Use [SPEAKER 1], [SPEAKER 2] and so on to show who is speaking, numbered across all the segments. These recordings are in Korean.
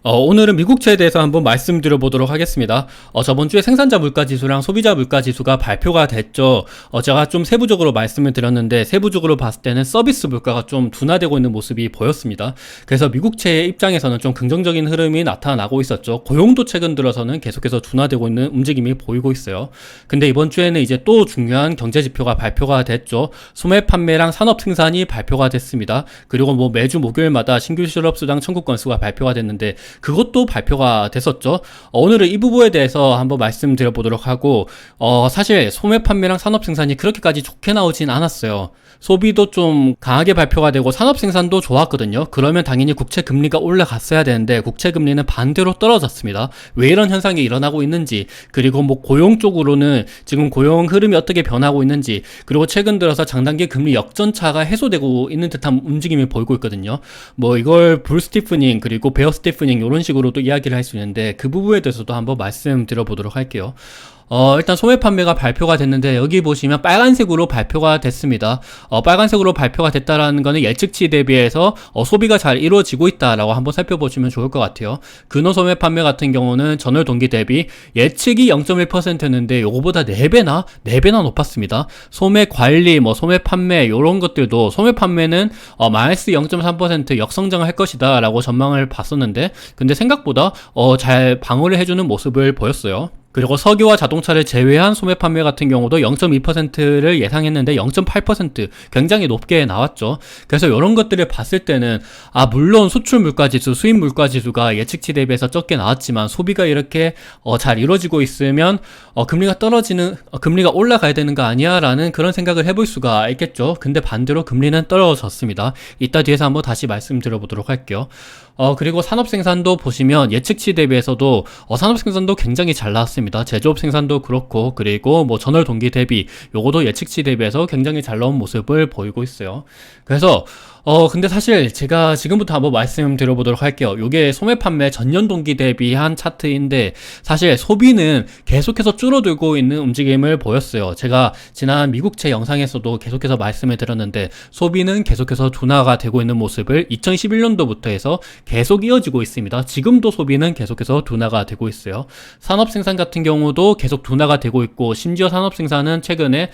[SPEAKER 1] 오늘은 미국채에 대해서 한번 말씀드려보도록 하겠습니다. 저번 주에 생산자 물가지수랑 소비자 물가지수가 발표가 됐죠. 제가 좀 세부적으로 말씀을 드렸는데 세부적으로 봤을 때는 서비스 물가가 좀 둔화되고 있는 모습이 보였습니다. 그래서 미국채의 입장에서는 좀 긍정적인 흐름이 나타나고 있었죠. 고용도 최근 들어서는 계속해서 둔화되고 있는 움직임이 보이고 있어요. 근데 이번 주에는 이제 또 중요한 경제지표가 발표가 됐죠. 소매 판매랑 산업 생산이 발표가 됐습니다. 그리고 뭐 매주 목요일마다 신규 실업수당 청구 건수가 발표가 됐는데 그것도 발표가 됐었죠. 오늘은 이 부분에 대해서 한번 말씀드려보도록 하고 사실 소매 판매랑 산업 생산이 그렇게까지 좋게 나오진 않았어요. 소비도 좀 강하게 발표가 되고 산업 생산도 좋았거든요. 그러면 당연히 국채 금리가 올라갔어야 되는데 국채 금리는 반대로 떨어졌습니다. 왜 이런 현상이 일어나고 있는지, 그리고 뭐 고용 쪽으로는 지금 고용 흐름이 어떻게 변하고 있는지, 그리고 최근 들어서 장단기 금리 역전차가 해소되고 있는 듯한 움직임을 보이고 있거든요. 뭐 이걸 불 스티프닝 그리고 베어 스티프닝 이런 식으로도 이야기를 할 수 있는데 그 부분에 대해서도 한번 말씀드려보도록 할게요. 일단 소매 판매가 발표가 됐는데 여기 보시면 빨간색으로 발표가 됐습니다. 빨간색으로 발표가 됐다라는 거는 예측치 대비해서 소비가 잘 이루어지고 있다라고 한번 살펴보시면 좋을 것 같아요. 근호 소매 판매 같은 경우는 전월 동기 대비 예측이 0.1%였는데 요거보다 4배나 높았습니다. 소매 관리, 뭐 소매 판매 요런 것들도 소매 판매는 마이너스 0.3% 역성장을 할 것이다 라고 전망을 봤었는데 근데 생각보다 잘 방어를 해주는 모습을 보였어요. 그리고 석유와 자동차를 제외한 소매 판매 같은 경우도 0.2%를 예상했는데 0.8% 굉장히 높게 나왔죠. 그래서 이런 것들을 봤을 때는 물론 수출 물가지수, 수입 물가지수가 예측치 대비해서 적게 나왔지만 소비가 이렇게 잘 이루어지고 있으면 금리가 올라가야 되는 거 아니야? 라는 그런 생각을 해볼 수가 있겠죠. 근데 반대로 금리는 떨어졌습니다. 이따 뒤에서 한번 다시 말씀드려보도록 할게요. 그리고 산업 생산도 보시면 예측치 대비해서도 산업 생산도 굉장히 잘 나왔습니다. 제조업 생산도 그렇고 그리고 뭐 전월 동기 대비 요거도 예측치 대비해서 굉장히 잘 나온 모습을 보이고 있어요. 그래서 근데 사실 제가 지금부터 한번 말씀드려보도록 할게요. 요게 소매 판매 전년 동기 대비한 차트인데 사실 소비는 계속해서 줄어들고 있는 움직임을 보였어요. 제가 지난 미국채 영상에서도 계속해서 말씀을 드렸는데 소비는 계속해서 둔화가 되고 있는 모습을 2011년도부터 해서 계속 이어지고 있습니다. 지금도 소비는 계속해서 둔화가 되고 있어요. 산업 생산 같은 경우도 계속 둔화가 되고 있고 심지어 산업 생산은 최근에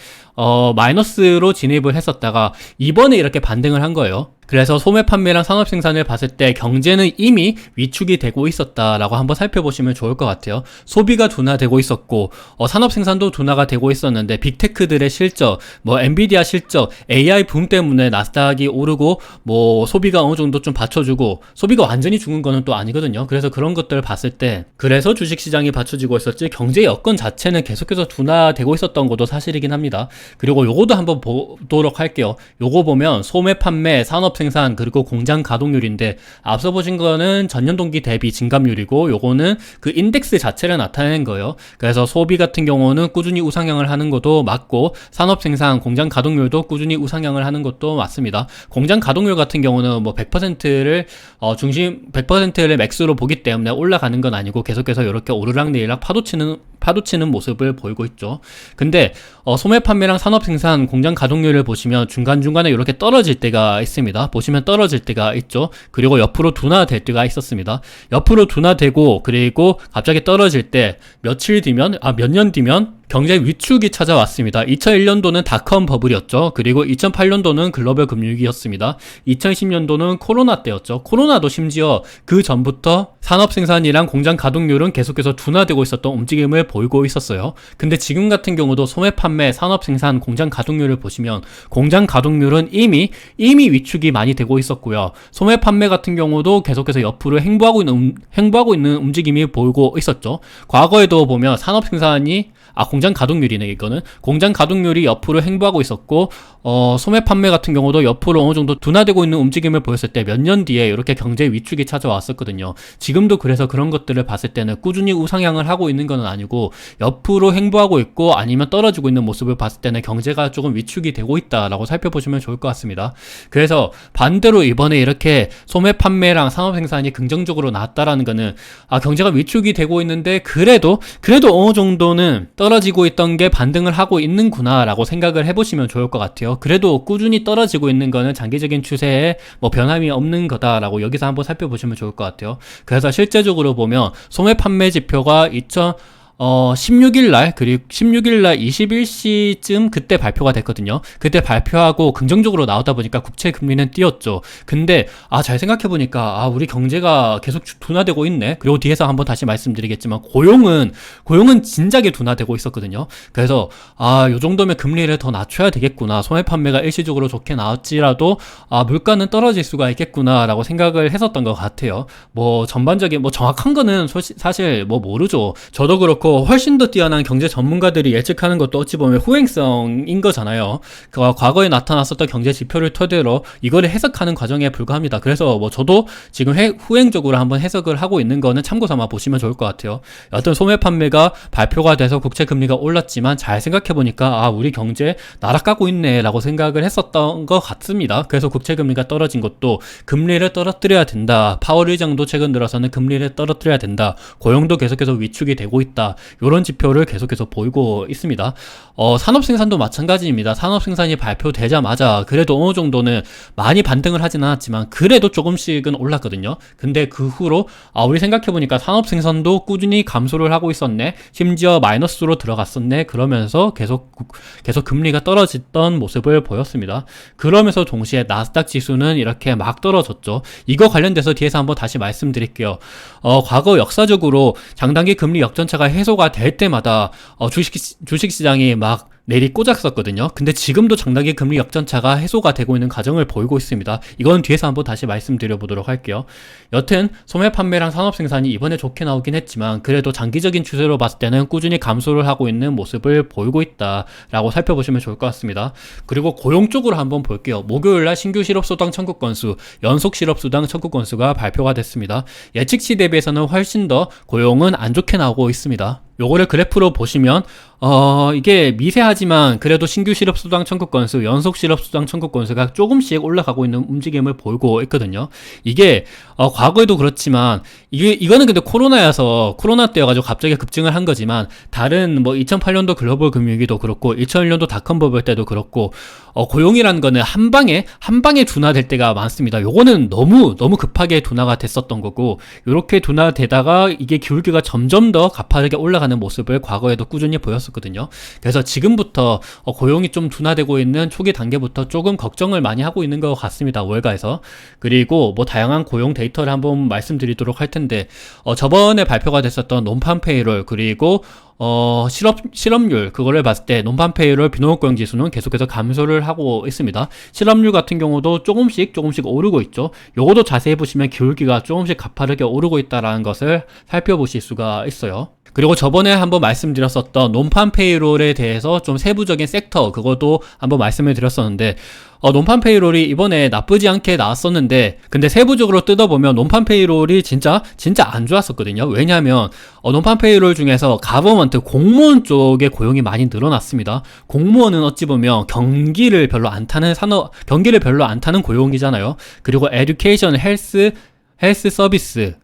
[SPEAKER 1] 마이너스로 진입을 했었다가 이번에 이렇게 반등을 한 거예요. 그래서 소매 판매랑 산업 생산을 봤을 때 경제는 이미 위축이 되고 있었다라고 한번 살펴보시면 좋을 것 같아요. 소비가 둔화되고 있었고 산업 생산도 둔화가 되고 있었는데 빅테크들의 실적, 뭐 엔비디아 실적, AI 붐 때문에 나스닥이 오르고 뭐 소비가 어느 정도 좀 받쳐주고 소비가 완전히 죽은 거는 또 아니거든요. 그래서 그런 것들을 봤을 때 그래서 주식시장이 받쳐지고 있었지 경제 여건 자체는 계속해서 둔화되고 있었던 것도 사실이긴 합니다. 그리고 요거도 한번 보도록 할게요. 요거 보면 소매 판매, 산업 생산 그리고 공장 가동률인데 앞서 보신 거는 전년 동기 대비 증감률이고 요거는 그 인덱스 자체를 나타내는 거예요. 그래서 소비 같은 경우는 꾸준히 우상향을 하는 것도 맞고 산업 생산, 공장 가동률도 꾸준히 우상향을 하는 것도 맞습니다. 공장 가동률 같은 경우는 뭐 100%를 100%를 맥스로 보기 때문에 올라가는 건 아니고 계속해서 이렇게 오르락내리락 파도치는 모습을 보이고 있죠. 근데 소매 판매랑 산업 생산, 공장 가동률을 보시면 중간중간에 이렇게 떨어질 때가 있습니다. 보시면 떨어질 때가 있죠. 그리고 옆으로 둔화될 때가 있었습니다. 옆으로 둔화되고 그리고 갑자기 떨어질 때 몇 년 뒤면 경제 위축이 찾아왔습니다. 2001년도는 닷컴 버블이었죠. 그리고 2008년도는 글로벌 금융위기였습니다. 2010년도는 코로나 때였죠. 코로나도 심지어 그 전부터 산업 생산이랑 공장 가동률은 계속해서 둔화되고 있었던 움직임을 보이고 있었어요. 근데 지금 같은 경우도 소매 판매, 산업 생산, 공장 가동률을 보시면 공장 가동률은 이미 위축이 많이 되고 있었고요. 소매 판매 같은 경우도 계속해서 옆으로 행보하고 있는 움직임이 보이고 있었죠. 과거에도 보면 산업 생산이 공장 가동률이네 이거는. 공장 가동률이 옆으로 행보하고 있었고 소매 판매 같은 경우도 옆으로 어느 정도 둔화되고 있는 움직임을 보였을 때 몇 년 뒤에 이렇게 경제 위축이 찾아왔었거든요. 지금도 그래서 그런 것들을 봤을 때는 꾸준히 우상향을 하고 있는 건 아니고 옆으로 행보하고 있고 아니면 떨어지고 있는 모습을 봤을 때는 경제가 조금 위축이 되고 있다라고 살펴보시면 좋을 것 같습니다. 그래서 반대로 이번에 이렇게 소매 판매랑 산업 생산이 긍정적으로 나왔다라는 거는 경제가 위축이 되고 있는데 그래도 어느 정도는 떨어지기 떨어지고 있던 게 반등을 하고 있는구나 라고 생각을 해보시면 좋을 것 같아요. 그래도 꾸준히 떨어지고 있는 거는 장기적인 추세에 뭐 변함이 없는 거다라고 여기서 한번 살펴보시면 좋을 것 같아요. 그래서 실제적으로 보면 소매 판매 지표가 16일날, 그리고 16일날 21시쯤 그때 발표가 됐거든요. 그때 발표하고 긍정적으로 나오다 보니까 국채 금리는 뛰었죠. 근데, 잘 생각해보니까, 우리 경제가 계속 둔화되고 있네? 그리고 뒤에서 한번 다시 말씀드리겠지만, 고용은 진작에 둔화되고 있었거든요. 그래서, 요 정도면 금리를 더 낮춰야 되겠구나. 소매 판매가 일시적으로 좋게 나왔지라도, 물가는 떨어질 수가 있겠구나라고 생각을 했었던 것 같아요. 뭐, 전반적인, 뭐, 정확한 거는 사실 뭐 모르죠. 저도 그렇고, 훨씬 더 뛰어난 경제 전문가들이 예측하는 것도 어찌 보면 후행성인 거잖아요. 과거에 나타났었던 경제 지표를 토대로 이거를 해석하는 과정에 불과합니다. 그래서 뭐 저도 지금 후행적으로 한번 해석을 하고 있는 거는 참고 삼아 보시면 좋을 것 같아요. 어떤 소매 판매가 발표가 돼서 국채 금리가 올랐지만 잘 생각해 보니까 우리 경제 나락가고 있네 라고 생각을 했었던 것 같습니다. 그래서 국채 금리가 떨어진 것도 금리를 떨어뜨려야 된다. 파월 의장도 최근 들어서는 금리를 떨어뜨려야 된다. 고용도 계속해서 위축이 되고 있다. 이런 지표를 계속해서 보이고 있습니다. 산업 생산도 마찬가지입니다. 산업 생산이 발표되자마자 그래도 어느 정도는 많이 반등을 하진 않았지만 그래도 조금씩은 올랐거든요. 근데 그 후로 우리 생각해보니까 산업 생산도 꾸준히 감소를 하고 있었네. 심지어 마이너스로 들어갔었네. 그러면서 계속 금리가 떨어졌던 모습을 보였습니다. 그러면서 동시에 나스닥 지수는 이렇게 막 떨어졌죠. 이거 관련돼서 뒤에서 한번 다시 말씀드릴게요. 과거 역사적으로 장단기 금리 역전차가 해소가 될 때마다 주식시장이 막 내리꽂았었거든요. 근데 지금도 장단기 금리 역전차가 해소가 되고 있는 과정을 보이고 있습니다. 이건 뒤에서 한번 다시 말씀드려 보도록 할게요. 여튼 소매 판매랑 산업 생산이 이번에 좋게 나오긴 했지만 그래도 장기적인 추세로 봤을 때는 꾸준히 감소를 하고 있는 모습을 보이고 있다라고 살펴보시면 좋을 것 같습니다. 그리고 고용 쪽으로 한번 볼게요. 목요일날 신규 실업수당 청구 건수, 연속 실업수당 청구 건수가 발표가 됐습니다. 예측치 대비해서는 훨씬 더 고용은 안 좋게 나오고 있습니다. 요거를 그래프로 보시면 이게 미세하지만 그래도 신규 실업수당 청구 건수, 연속 실업수당 청구 건수가 조금씩 올라가고 있는 움직임을 보이고 있거든요. 이게 과거에도 그렇지만 이거는 근데 코로나 때여가지고 갑자기 급증을 한 거지만 다른 뭐 2008년도 글로벌 금융위기도 그렇고 2001년도 닷컴 버블 때도 그렇고 고용이라는 거는 한 방에 둔화될 때가 많습니다. 요거는 너무 급하게 둔화가 됐었던 거고 요렇게 둔화되다가 이게 기울기가 점점 더 가파르게 올라가는 모습을 과거에도 꾸준히 보였었거든요. 그래서 지금부터 고용이 좀 둔화되고 있는 초기 단계부터 조금 걱정을 많이 하고 있는 것 같습니다. 월가에서. 그리고 뭐 다양한 고용 데이터를 한번 말씀드리도록 할 텐데 저번에 발표가 됐었던 논판 페이롤 그리고 실업률 그거를 봤을 때 논판 페이롤 비농업 고용 지수는 계속해서 감소를 하고 있습니다. 실업률 같은 경우도 조금씩 오르고 있죠. 요것도 자세히 보시면 기울기가 조금씩 가파르게 오르고 있다라는 것을 살펴보실 수가 있어요. 그리고 저번에 한번 말씀드렸었던 논판 페이롤에 대해서 좀 세부적인 섹터 그것도 한번 말씀을 드렸었는데 논판 페이롤이 이번에 나쁘지 않게 나왔었는데 근데 세부적으로 뜯어보면 논판 페이롤이 진짜 안 좋았었거든요. 왜냐하면 논판 페이롤 중에서 가버먼트 공무원 쪽에 고용이 많이 늘어났습니다. 공무원은 어찌 보면 경기를 별로 안 타는 고용이잖아요. 그리고 에듀케이션, 헬스 서비스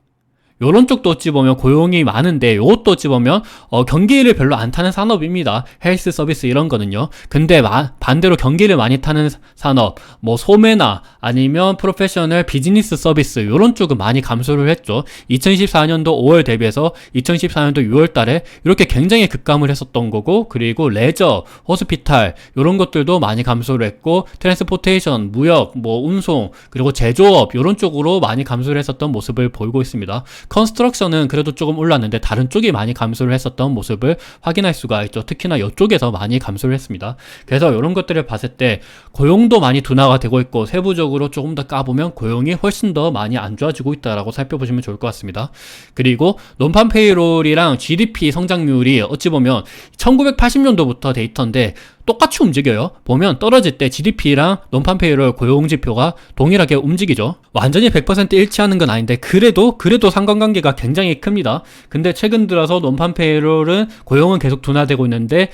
[SPEAKER 1] 요런 쪽도 어찌 보면 고용이 많은데 요것도 어찌 보면 경기를 별로 안 타는 산업입니다. 헬스 서비스 이런 거는요. 근데 반대로 경기를 많이 타는 산업 뭐 소매나 아니면 프로페셔널 비즈니스 서비스 요런 쪽은 많이 감소를 했죠. 2014년도 5월 대비해서 2014년도 6월 달에 이렇게 굉장히 급감을 했었던 거고 그리고 레저, 호스피탈 요런 것들도 많이 감소를 했고 트랜스포테이션, 무역, 뭐 운송 그리고 제조업 요런 쪽으로 많이 감소를 했었던 모습을 보이고 있습니다. 컨스트럭션은 그래도 조금 올랐는데 다른 쪽이 많이 감소를 했었던 모습을 확인할 수가 있죠. 특히나 이쪽에서 많이 감소를 했습니다. 그래서 이런 것들을 봤을 때 고용도 많이 둔화가 되고 있고 세부적으로 조금 더 까보면 고용이 훨씬 더 많이 안 좋아지고 있다라고 살펴보시면 좋을 것 같습니다. 그리고 논판 페이롤이랑 GDP 성장률이 어찌 보면 1980년도부터 데이터인데 똑같이 움직여요. 보면 떨어질 때 GDP랑 논판 페이롤 고용 지표가 동일하게 움직이죠. 완전히 100% 일치하는 건 아닌데 그래도 상관관계가 굉장히 큽니다. 근데 최근 들어서 논판 페이롤은 고용은 계속 둔화되고 있는데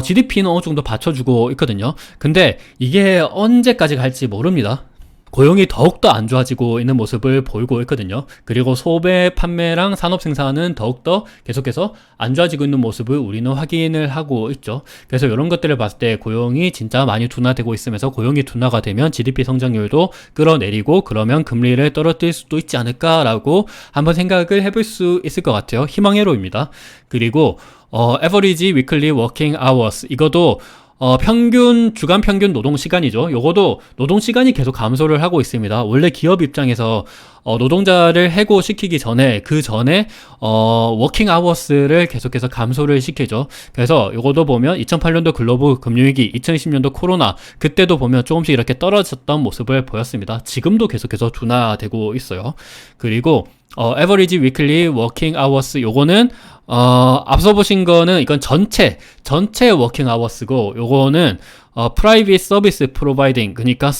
[SPEAKER 1] GDP는 어느 정도 받쳐주고 있거든요. 근데 이게 언제까지 갈지 모릅니다. 고용이 더욱더 안 좋아지고 있는 모습을 보이고 있거든요. 그리고 소매 판매랑 산업 생산은 더욱더 계속해서 안 좋아지고 있는 모습을 우리는 확인을 하고 있죠. 그래서 이런 것들을 봤을 때 고용이 진짜 많이 둔화되고 있으면서 고용이 둔화가 되면 GDP 성장률도 끌어내리고 그러면 금리를 떨어뜨릴 수도 있지 않을까라고 한번 생각을 해볼 수 있을 것 같아요. 희망회로입니다. 그리고 average weekly working hours 이것도 주간 평균 노동 시간이죠. 요거도 노동 시간이 계속 감소를 하고 있습니다. 원래 기업 입장에서 노동자를 해고시키기 전에 워킹 아워스를 계속해서 감소를 시키죠. 그래서 요거도 보면 2008년도 글로벌 금융위기, 2020년도 코로나 그때도 보면 조금씩 이렇게 떨어졌던 모습을 보였습니다. 지금도 계속해서 둔화되고 있어요. 그리고 average weekly working hours 요거는 앞서 보신 거는 이건 전체 워킹 아워스고 요거는 private service providing 그러니까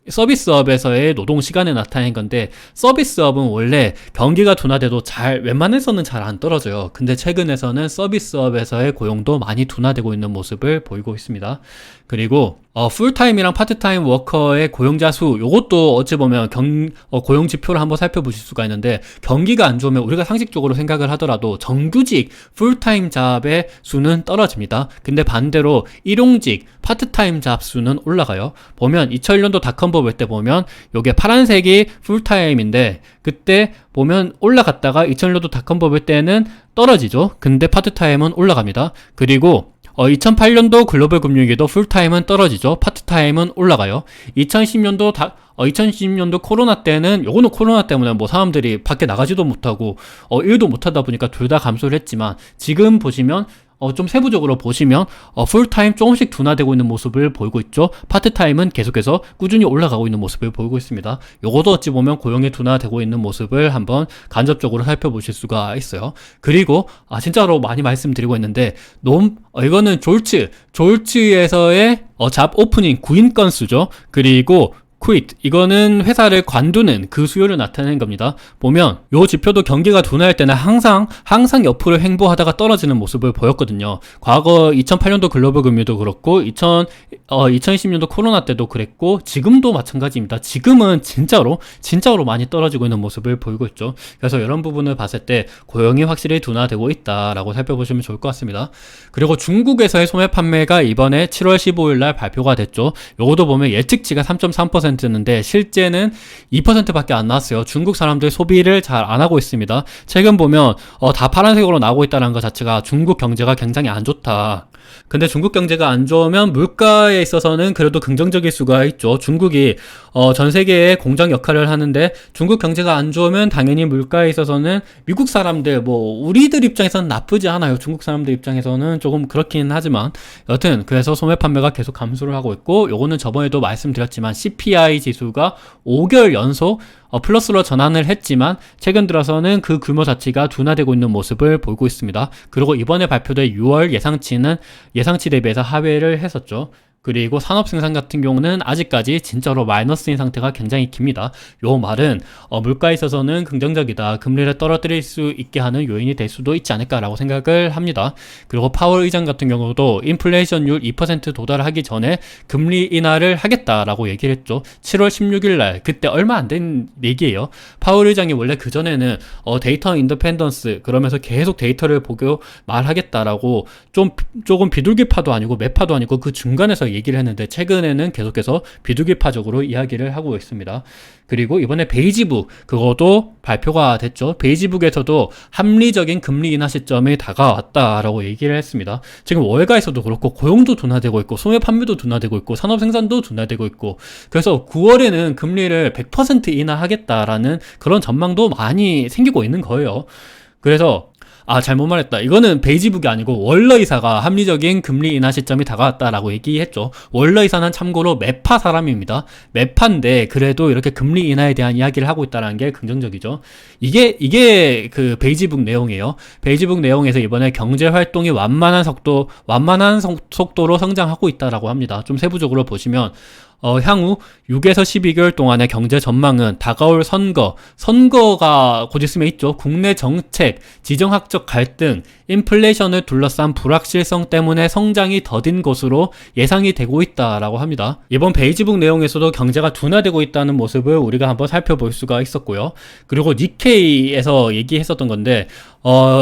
[SPEAKER 1] 서비스업에서의 노동 시간에 나타낸 건데 서비스업은 원래 경기가 둔화돼도 웬만해서는 잘 안 떨어져요. 근데 최근에서는 서비스업에서의 고용도 많이 둔화되고 있는 모습을 보이고 있습니다. 그리고 풀타임이랑 파트타임 워커의 고용자 수 요것도 어찌 보면 고용 지표를 한번 살펴보실 수가 있는데 경기가 안 좋으면 우리가 상식적으로 생각을 하더라도 정규직 풀타임 잡의 수는 떨어집니다. 근데 반대로 일용직 파트타임 잡 수는 올라가요. 보면 2001년도 닷컴 버블 때 보면 요게 파란색이 풀타임인데 그때 보면 올라갔다가 2001년도 닷컴 버블 때는 떨어지죠. 근데 파트타임은 올라갑니다. 그리고 2008년도 글로벌 금융위기도 풀타임은 떨어지죠. 파트타임은 올라가요. 2010년도 코로나 때는 요거는 코로나 때문에 뭐 사람들이 밖에 나가지도 못하고 일도 못하다 보니까 둘 다 감소를 했지만 지금 보시면 좀 세부적으로 보시면 풀타임 조금씩 둔화되고 있는 모습을 보이고 있죠. 파트타임은 계속해서 꾸준히 올라가고 있는 모습을 보이고 있습니다. 요것도 어찌 보면 고용이 둔화되고 있는 모습을 한번 간접적으로 살펴보실 수가 있어요. 그리고 진짜로 많이 말씀드리고 있는데 이거는 졸츠에서의 잡 오프닝 구인 건수죠. 그리고 quit 이거는 회사를 관두는 그 수요를 나타내는 겁니다. 보면 요 지표도 경기가 둔화할 때는 항상 옆으로 횡보하다가 떨어지는 모습을 보였거든요. 과거 2008년도 글로벌 금융도 그렇고 2020년도 코로나 때도 그랬고 지금도 마찬가지입니다. 지금은 진짜로 많이 떨어지고 있는 모습을 보이고 있죠. 그래서 이런 부분을 봤을 때 고용이 확실히 둔화되고 있다라고 살펴보시면 좋을 것 같습니다. 그리고 중국에서의 소매 판매가 이번에 7월 15일 날 발표가 됐죠. 요것도 보면 예측치가 3.3%였는데 실제는 2%밖에 안 나왔어요. 중국 사람들 소비를 잘 안 하고 있습니다. 최근 보면 다 파란색으로 나오고 있다는 것 자체가 중국 경제가 굉장히 안 좋다. 근데 중국 경제가 안 좋으면 물가에 있어서는 그래도 긍정적일 수가 있죠. 중국이 전 세계의 공장 역할을 하는데 중국 경제가 안 좋으면 당연히 물가에 있어서는 미국 사람들 우리들 입장에서는 나쁘지 않아요. 중국 사람들 입장에서는 조금 그렇긴 하지만 여튼 그래서 소매 판매가 계속 감소를 하고 있고 요거는 저번에도 말씀드렸지만 CPI 지수가 5개월 연속 플러스로 전환을 했지만 최근 들어서는 그 규모 자체가 둔화되고 있는 모습을 보이고 있습니다. 그리고 이번에 발표된 6월 예상치는 예상치 대비해서 하회를 했었죠. 그리고 산업 생산 같은 경우는 아직까지 진짜로 마이너스인 상태가 굉장히 깁니다. 요 말은 물가에 있어서는 긍정적이다. 금리를 떨어뜨릴 수 있게 하는 요인이 될 수도 있지 않을까라고 생각을 합니다. 그리고 파월 의장 같은 경우도 인플레이션율 2% 도달하기 전에 금리 인하를 하겠다라고 얘기를 했죠. 7월 16일 날 그때 얼마 안 된 얘기예요. 파월 의장이 원래 그전에는 데이터 인디펜던스 그러면서 계속 데이터를 보고 말하겠다라고 조금 비둘기파도 아니고 매파도 아니고 그 중간에서 얘기를 했는데 최근에는 계속해서 비둘기파적으로 이야기를 하고 있습니다. 그리고 이번에 베이지북 그것도 발표가 됐죠. 베이지북에서도 합리적인 금리 인하 시점이 다가왔다라고 얘기를 했습니다. 지금 월가에서도 그렇고 고용도 둔화되고 있고 소매 판매도 둔화되고 있고 산업 생산도 둔화되고 있고 그래서 9월에는 금리를 100% 인하하겠다라는 그런 전망도 많이 생기고 있는 거예요. 그래서 잘못 말했다. 이거는 베이지북이 아니고 월러이사가 합리적인 금리 인하 시점이 다가왔다라고 얘기했죠. 월러이사는 참고로 매파 사람입니다. 매파인데 그래도 이렇게 금리 인하에 대한 이야기를 하고 있다는 게 긍정적이죠. 이게 그 베이지북 내용이에요. 베이지북 내용에서 이번에 경제 활동이 완만한 속도로 성장하고 있다라고 합니다. 좀 세부적으로 보시면 향후 6에서 12개월 동안의 경제 전망은 다가올 선거가 곧 있으면 있죠. 국내 정책, 지정학적 갈등, 인플레이션을 둘러싼 불확실성 때문에 성장이 더딘 것으로 예상이 되고 있다라고 합니다. 이번 베이지북 내용에서도 경제가 둔화되고 있다는 모습을 우리가 한번 살펴볼 수가 있었고요. 그리고 니케이에서 얘기했었던 건데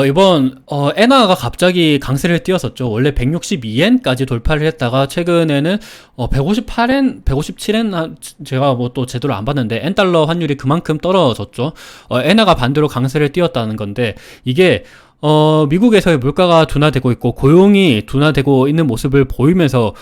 [SPEAKER 1] 이번 엔화가 갑자기 강세를 띄었었죠. 원래 162엔까지 돌파를 했다가 최근에는 158엔, 157엔 제가 뭐 또 제대로 안 봤는데 엔달러 환율이 그만큼 떨어졌죠. 엔화가 반대로 강세를 띄었다는 건데 이게 미국에서의 물가가 둔화되고 있고 고용이 둔화되고 있는 모습을 보이면서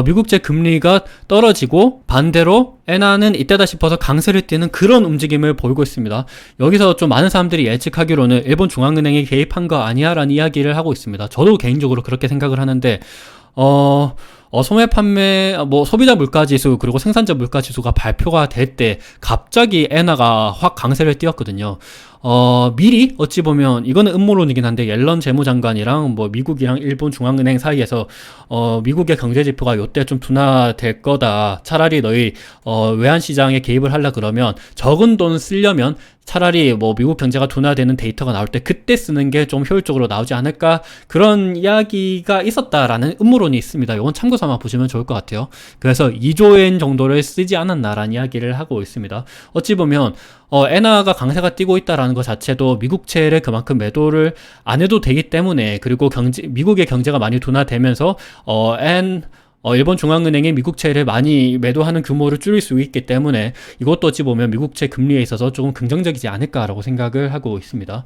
[SPEAKER 1] 미국제 금리가 떨어지고 반대로 엔화는 이때다 싶어서 강세를 띠는 그런 움직임을 보이고 있습니다. 여기서 좀 많은 사람들이 예측하기로는 일본 중앙은행이 개입한 거 아니야 라는 이야기를 하고 있습니다. 저도 개인적으로 그렇게 생각을 하는데 소매 판매, 소비자 물가 지수, 그리고 생산자 물가 지수가 발표가 될 때 갑자기 엔화가 확 강세를 띄었거든요. 미리 어찌 보면 이거는 음모론이긴 한데 옐런 재무장관이랑 미국이랑 일본 중앙은행 사이에서 미국의 경제 지표가 요때 좀 둔화될 거다. 차라리 너희 외환 시장에 개입을 하려 그러면 적은 돈 쓰려면 차라리 미국 경제가 둔화되는 데이터가 나올 때 그때 쓰는 게 좀 효율적으로 나오지 않을까, 그런 이야기가 있었다라는 음모론이 있습니다. 이건 참고 삼아 보시면 좋을 것 같아요. 그래서 2조엔 정도를 쓰지 않았나라는 이야기를 하고 있습니다. 어찌 보면 엔화가 강세가 띄고 있다라는 것 자체도 미국채를 그만큼 매도를 안 해도 되기 때문에, 그리고 미국의 경제가 많이 둔화되면서 일본 중앙은행이 미국채를 많이 매도하는 규모를 줄일 수 있기 때문에 이것도 어찌 보면 미국채 금리에 있어서 조금 긍정적이지 않을까라고 생각을 하고 있습니다.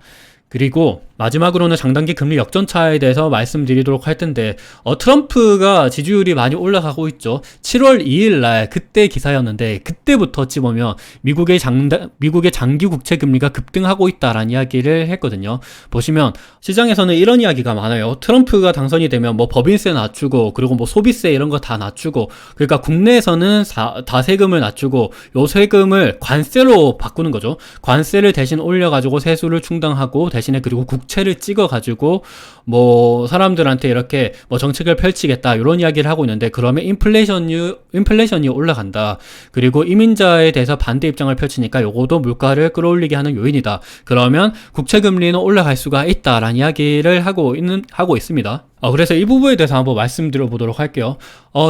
[SPEAKER 1] 그리고 마지막으로는 장단기 금리 역전차에 대해서 말씀드리도록 할 텐데 트럼프가 지지율이 많이 올라가고 있죠. 7월 2일 날 그때 기사였는데 그때부터 어찌 보면 미국의 장기 국채 금리가 급등하고 있다라는 이야기를 했거든요. 보시면 시장에서는 이런 이야기가 많아요. 트럼프가 당선이 되면 법인세 낮추고 그리고 소비세 이런 거 다 낮추고, 그러니까 국내에서는 다 세금을 낮추고 요 세금을 관세로 바꾸는 거죠. 관세를 대신 올려가지고 세수를 충당하고 대신에 그리고 국채를 찍어가지고 사람들한테 이렇게 정책을 펼치겠다 이런 이야기를 하고 있는데, 그러면 인플레이션이 올라간다. 그리고 이민자에 대해서 반대 입장을 펼치니까 요거도 물가를 끌어올리게 하는 요인이다. 그러면 국채 금리는 올라갈 수가 있다라는 이야기를 하고 있습니다. 그래서 이 부분에 대해서 한번 말씀드려 보도록 할게요.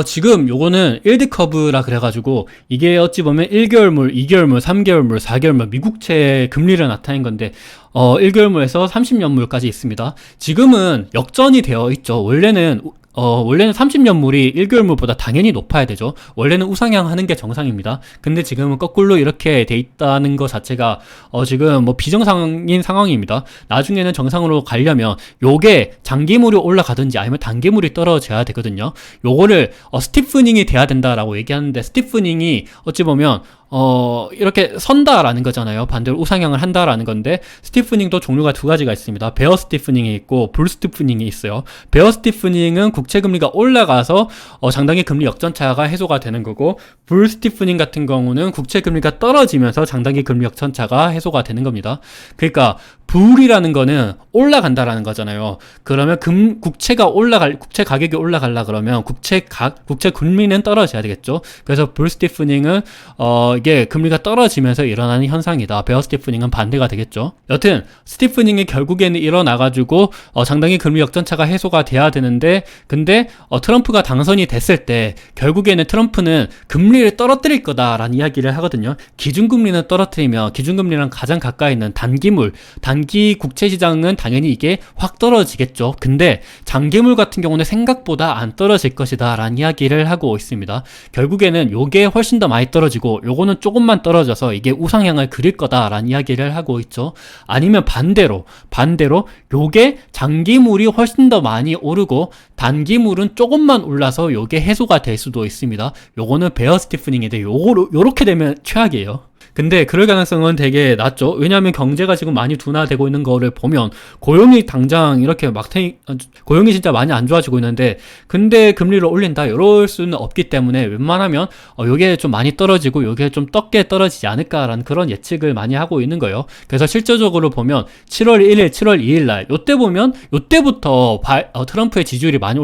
[SPEAKER 1] 지금 요거는 일드 커브라 그래가지고 이게 어찌 보면 1개월물, 2개월물, 3개월물, 4개월물 미국채 금리를 나타낸 건데 1개월물에서 30년물까지 있습니다. 지금은 역전이 되어 있죠. 원래는 30년물이 1개월물보다 당연히 높아야 되죠. 원래는 우상향 하는 게 정상입니다. 근데 지금은 거꾸로 이렇게 돼 있다는 것 자체가 지금 비정상인 상황입니다. 나중에는 정상으로 가려면 요게 장기물이 올라가든지 아니면 단기물이 떨어져야 되거든요. 요거를 스티프닝이 돼야 된다라고 얘기하는데, 스티프닝이 어찌 보면 이렇게 선다라는 거잖아요. 반대로 우상향을 한다라는 건데, 스티프닝도 종류가 두 가지가 있습니다. 베어 스티프닝이 있고 불 스티프닝이 있어요. 베어 스티프닝은 국채 금리가 올라가서 장단기 금리 역전차가 해소가 되는 거고, 불 스티프닝 같은 경우는 국채 금리가 떨어지면서 장단기 금리 역전차가 해소가 되는 겁니다. 그러니까 불이라는 거는 올라간다라는 거잖아요. 그러면 국채 가격이 올라가려 그러면 국채 금리는 떨어져야 되겠죠. 그래서 불 스티프닝은 이게 금리가 떨어지면서 일어나는 현상이다. 베어 스티프닝은 반대가 되겠죠. 여튼 스티프닝이 결국에는 일어나가지고 장단기 금리 역전차가 해소가 돼야 되는데, 근데 트럼프가 당선이 됐을 때 결국에는 트럼프는 금리를 떨어뜨릴 거다라는 이야기를 하거든요. 기준금리는 떨어뜨리면 기준금리랑 가장 가까이 있는 단기 국채 시장은 당연히 이게 확 떨어지겠죠. 근데 장기물 같은 경우는 생각보다 안 떨어질 것이다 라는 이야기를 하고 있습니다. 결국에는 요게 훨씬 더 많이 떨어지고 요거는 조금만 떨어져서 이게 우상향을 그릴 거다 라는 이야기를 하고 있죠. 아니면 반대로 요게 장기물이 훨씬 더 많이 오르고 단기물은 조금만 올라서 요게 해소가 될 수도 있습니다. 요거는 베어 스티프닝인데 요렇게 되면 최악이에요. 근데 그럴 가능성은 되게 낮죠. 왜냐하면 경제가 지금 많이 둔화되고 있는 거를 보면 고용이 당장 이렇게 고용이 진짜 많이 안 좋아지고 있는데, 근데 금리를 올린다 이럴 수는 없기 때문에 웬만하면 요게 좀 많이 떨어지고 요게 좀 적게 떨어지지 않을까라는 그런 예측을 많이 하고 있는 거예요. 그래서 실질적으로 보면 7월 1일, 7월 2일 날 요때 보면 요때부터 트럼프의 지지율이 많이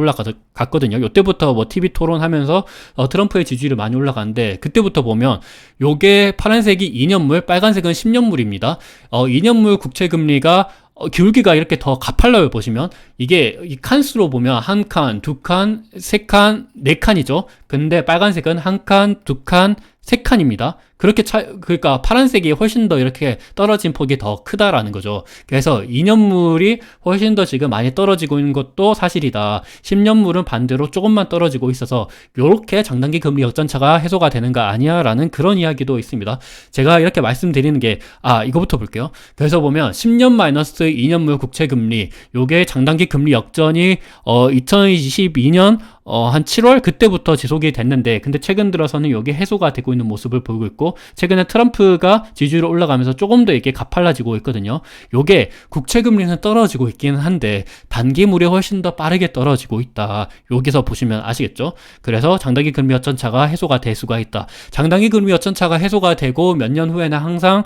[SPEAKER 1] 갔거든요. 요때부터 뭐 TV 토론하면서 트럼프의 지지율이 많이 올라가는데, 그때부터 보면 요게 파란색이 2년물, 빨간색은 10년물입니다. 2년물 국채금리가 기울기가 이렇게 더 가팔라요. 보시면 이게 이 칸수로 보면 한 칸, 두 칸, 세 칸, 네 칸이죠. 근데 빨간색은 한 칸, 두 칸, 세 칸입니다. 그렇게 그러니까 파란색이 훨씬 더 이렇게 떨어진 폭이 더 크다라는 거죠. 그래서 2년물이 훨씬 더 지금 많이 떨어지고 있는 것도 사실이다. 10년물은 반대로 조금만 떨어지고 있어서 요렇게 장단기 금리 역전차가 해소가 되는 거 아니야? 라는 그런 이야기도 있습니다. 제가 이렇게 말씀드리는 게, 이거부터 볼게요. 그래서 보면 10년 마이너스 2년물 국채 금리, 요게 장단기 금리 역전이 2022년 한 7월 그때부터 지속이 됐는데, 근데 최근 들어서는 여기 해소가 되고 있는 모습을 보이고 있고, 최근에 트럼프가 지지율이 올라가면서 조금 더 이게 가팔라지고 있거든요. 요게 국채금리는 떨어지고 있기는 한데 단기물이 훨씬 더 빠르게 떨어지고 있다. 여기서 보시면 아시겠죠? 그래서 장단기 금리 역전차가 해소가 될 수가 있다. 장단기 금리 역전차가 해소가 되고 몇 년 후에는 항상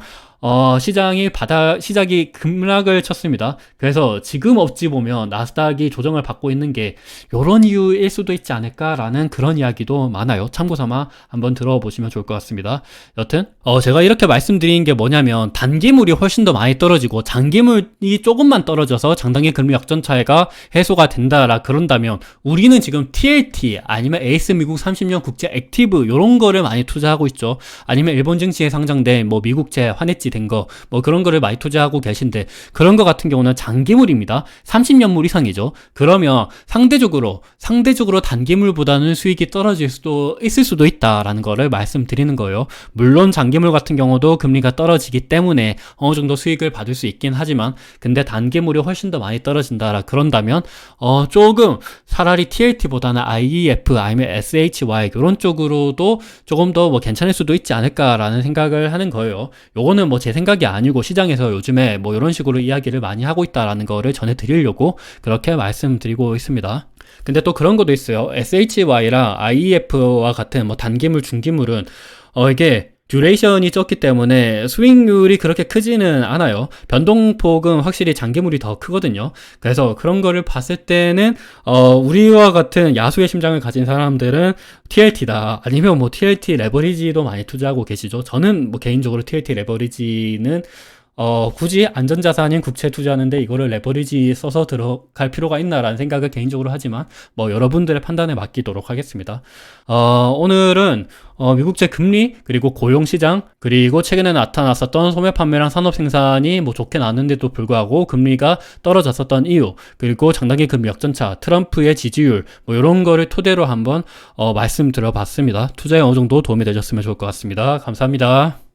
[SPEAKER 1] 시장이 급락을 쳤습니다. 그래서 지금 어찌 보면 나스닥이 조정을 받고 있는 게 요런 이유일 수도 있지 않을까라는 그런 이야기도 많아요. 참고 삼아 한번 들어보시면 좋을 것 같습니다. 여튼 제가 이렇게 말씀드린 게 뭐냐면, 단기물이 훨씬 더 많이 떨어지고 장기물이 조금만 떨어져서 장단기 금리 역전차가 해소가 된다라 그런다면, 우리는 지금 TLT 아니면 에이스 미국 30년 국채 액티브 요런 거를 많이 투자하고 있죠. 아니면 일본 증시에 상장된 뭐 미국채 환해지 된 거, 뭐 그런 거를 많이 투자하고 계신데, 그런 거 같은 경우는 장기물입니다. 30년물 이상이죠. 그러면 상대적으로 단기물보다는 수익이 떨어질 수도 있을 수도 있다라는 거를 말씀드리는 거예요. 물론 장기물 같은 경우도 금리가 떨어지기 때문에 어느 정도 수익을 받을 수 있긴 하지만, 근데 단기물이 훨씬 더 많이 떨어진다라 그런다면 조금 차라리 TLT보다는 IEF 아니면 SHY 이런 쪽으로도 조금 더 뭐 괜찮을 수도 있지 않을까라는 생각을 하는 거예요. 요거는 뭐 제 생각이 아니고 시장에서 요즘에 뭐 이런 식으로 이야기를 많이 하고 있다라는 거를 전해드리려고 그렇게 말씀드리고 있습니다. 근데 또 그런 것도 있어요. SHY랑 IEF와 같은 뭐 단기물, 중기물은 이게 듀레이션이 적기 때문에 수익률이 그렇게 크지는 않아요. 변동폭은 확실히 장기물이 더 크거든요. 그래서 그런 거를 봤을 때는 우리와 같은 야수의 심장을 가진 사람들은 TLT다, 아니면 뭐 TLT 레버리지도 많이 투자하고 계시죠. 저는 뭐 개인적으로 TLT 레버리지는 굳이 안전자산인 국채 투자하는데 이거를 레버리지 써서 들어갈 필요가 있나라는 생각을 개인적으로 하지만, 뭐 여러분들의 판단에 맡기도록 하겠습니다. 오늘은 미국채 금리, 그리고 고용시장, 그리고 최근에 나타났었던 소매 판매랑 산업 생산이 뭐 좋게 나왔는데도 불구하고 금리가 떨어졌었던 이유, 그리고 장단기 금리 역전차, 트럼프의 지지율, 뭐 이런 거를 토대로 한번 말씀드려봤습니다. 투자에 어느 정도 도움이 되셨으면 좋을 것 같습니다. 감사합니다.